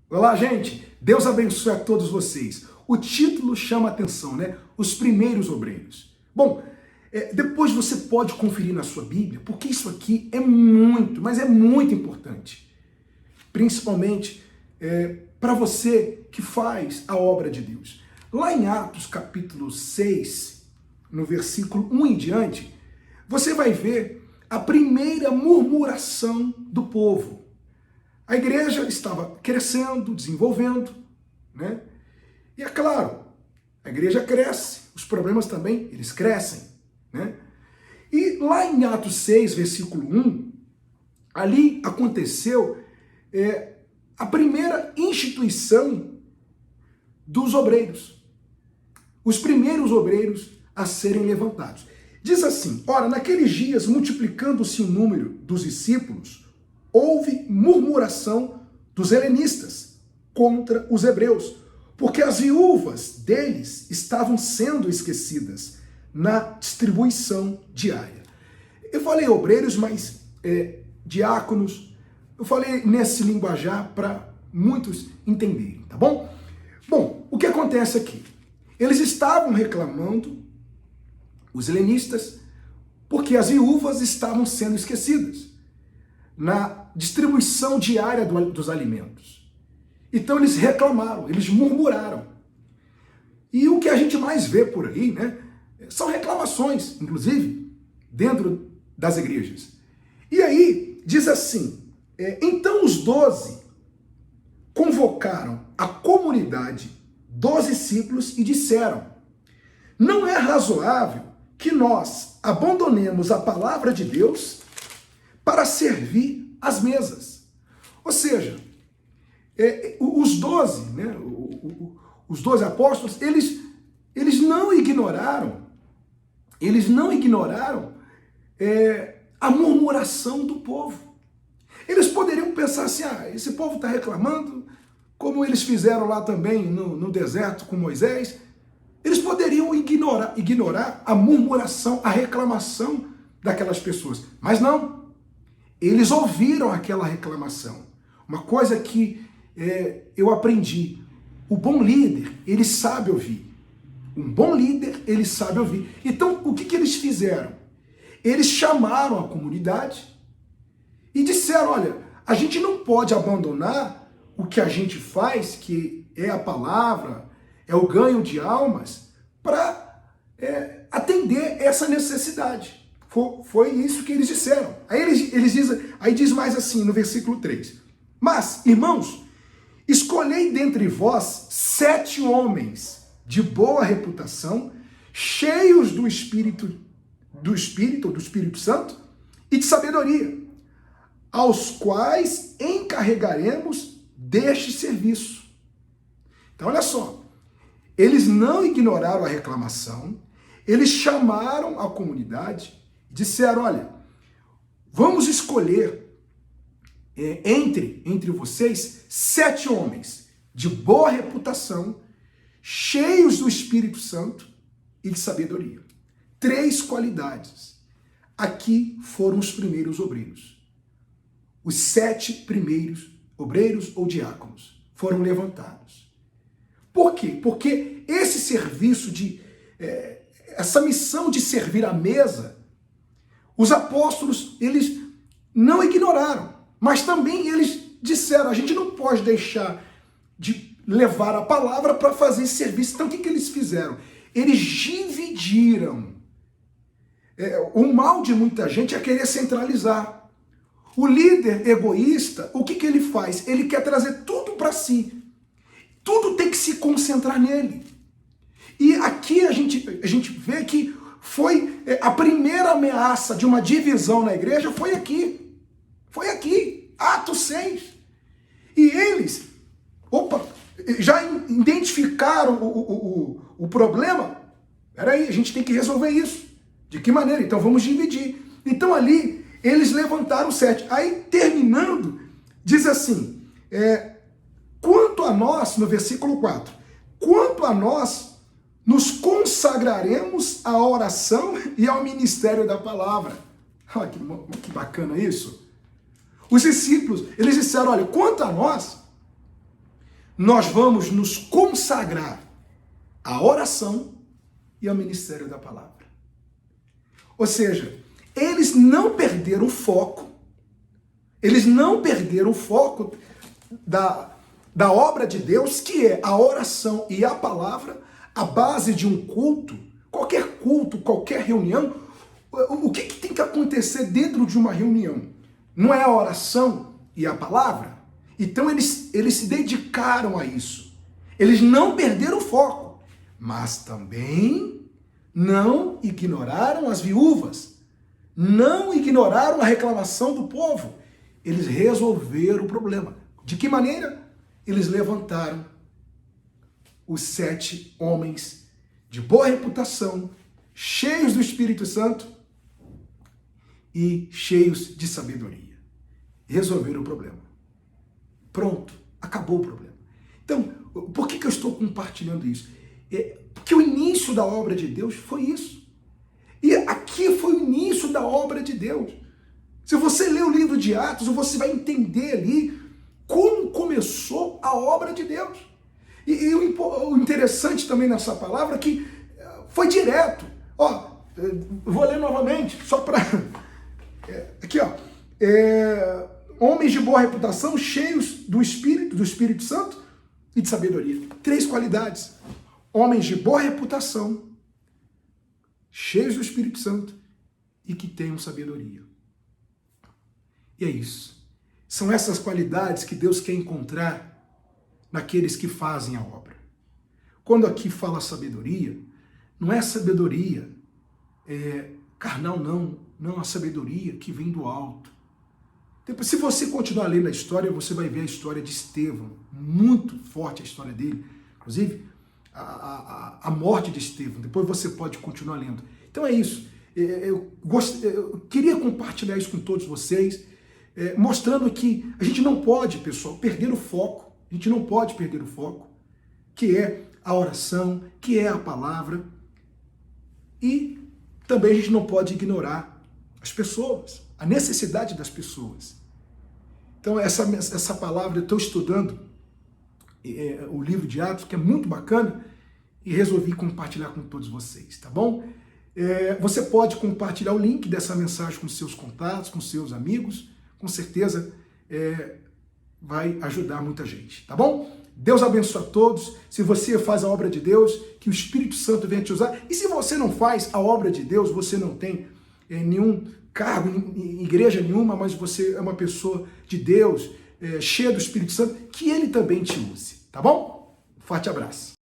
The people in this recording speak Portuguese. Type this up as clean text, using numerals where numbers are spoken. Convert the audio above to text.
Olá, gente. Deus abençoe a todos vocês. O título chama a atenção, né? Os primeiros obreiros. Bom, depois você pode conferir na sua Bíblia, porque isso aqui é muito, mas é muito importante. Principalmente para você que faz a obra de Deus. Lá em Atos capítulo 6, no versículo 1 em diante, você vai ver a primeira murmuração do povo. A igreja estava crescendo, desenvolvendo, né? E é claro, a igreja cresce, os problemas também, eles crescem, né? E lá em Atos 6, versículo 1, ali aconteceu a primeira instituição dos obreiros. Os primeiros obreiros a serem levantados. Diz assim: ora, naqueles dias, multiplicando-se o número dos discípulos, houve murmuração dos helenistas contra os hebreus, porque as viúvas deles estavam sendo esquecidas na distribuição diária. Eu falei obreiros, mas diáconos, eu falei nesse linguajar para muitos entenderem, tá bom? Bom, o que acontece aqui? Eles estavam reclamando, os helenistas, porque as viúvas estavam sendo esquecidas na distribuição diária dos alimentos. Então eles reclamaram, eles murmuraram. E o que a gente mais vê por aí, né, são reclamações, inclusive, dentro das igrejas. E aí, diz assim, então os 12 convocaram a comunidade dos discípulos e disseram: não é razoável que nós abandonemos a palavra de Deus para servir as mesas. Ou seja, os 12, né, os 12 apóstolos, eles não ignoraram a murmuração do povo. Eles poderiam pensar assim: esse povo está reclamando, como eles fizeram lá também no deserto com Moisés. Eles poderiam ignorar a murmuração, a reclamação daquelas pessoas. Mas não. Eles ouviram aquela reclamação. Uma coisa que eu aprendi: o bom líder, ele sabe ouvir. Um bom líder, ele sabe ouvir. Então, o que eles fizeram? Eles chamaram a comunidade e disseram: olha, a gente não pode abandonar o que a gente faz, que é a palavra, é o ganho de almas, para atender essa necessidade. Foi isso que eles disseram. Aí eles dizem, aí diz mais assim no versículo 3. Mas, irmãos, escolhei dentre vós 7 homens de boa reputação, cheios do Espírito Santo e de sabedoria, aos quais encarregaremos deste serviço. Então, olha só, eles não ignoraram a reclamação, eles chamaram a comunidade, disseram: olha, vamos escolher entre vocês 7 homens de boa reputação, cheios do Espírito Santo e de sabedoria. 3 qualidades. Aqui foram os primeiros obreiros. Os 7 primeiros obreiros ou diáconos foram levantados. Por quê? Porque esse serviço essa missão de servir à mesa, os apóstolos, eles não ignoraram, mas também eles disseram: a gente não pode deixar de levar a palavra para fazer esse serviço. Então o que eles fizeram? Eles dividiram. O mal de muita gente é querer centralizar. O líder egoísta, o que ele faz? Ele quer trazer tudo para si. Tudo tem que se concentrar nele. E aqui a gente vê que foi a primeira ameaça de uma divisão na igreja foi aqui. Foi aqui, Atos 6. E eles, já identificaram o problema. Peraí, a gente tem que resolver isso. De que maneira? Então vamos dividir. Então ali, eles levantaram 7. Aí, terminando, diz assim, quanto a nós, no versículo 4, quanto a nós, nos consagraremos à oração e ao ministério da palavra. Olha que bacana isso. Os discípulos, eles disseram: olha, quanto a nós, nós vamos nos consagrar à oração e ao ministério da palavra. Ou seja, eles não perderam o foco, da obra de Deus, que é a oração e a palavra, a base de um culto, qualquer reunião. O que tem que acontecer dentro de uma reunião? Não é a oração e a palavra? Então eles se dedicaram a isso. Eles não perderam o foco, mas também não ignoraram as viúvas, não ignoraram a reclamação do povo. Eles resolveram o problema. De que maneira? Eles levantaram os 7 homens de boa reputação, cheios do Espírito Santo e cheios de sabedoria. Resolveram o problema. Pronto, acabou o problema. Então, por que eu estou compartilhando isso? Porque o início da obra de Deus foi isso. E aqui foi o início da obra de Deus. Se você ler o livro de Atos, você vai entender ali como começou a obra de Deus. E o interessante também nessa palavra é que foi direto. Vou ler novamente, só para... Aqui, homens de boa reputação, cheios do Espírito Santo e de sabedoria. 3 qualidades. Homens de boa reputação, cheios do Espírito Santo e que tenham sabedoria. E é isso. São essas qualidades que Deus quer encontrar naqueles que fazem a obra. Quando aqui fala sabedoria, não é sabedoria carnal, não a sabedoria que vem do alto. Depois, se você continuar lendo a história, você vai ver a história de Estevão, muito forte a história dele, inclusive a morte de Estevão. Depois você pode continuar lendo. Então é isso. Eu queria compartilhar isso com todos vocês, mostrando que a gente não pode, pessoal, perder o foco. A gente não pode perder o foco, que é a oração, que é a palavra. E também a gente não pode ignorar as pessoas, a necessidade das pessoas. Então essa palavra, eu estou estudando o livro de Atos, que é muito bacana, e resolvi compartilhar com todos vocês, tá bom? Você pode compartilhar o link dessa mensagem com seus contatos, com seus amigos, com certeza vai ajudar muita gente, tá bom? Deus abençoe a todos. Se você faz a obra de Deus, que o Espírito Santo venha te usar. E se você não faz a obra de Deus, você não tem nenhum cargo em igreja nenhuma, mas você é uma pessoa de Deus, cheia do Espírito Santo, que Ele também te use, tá bom? Forte abraço.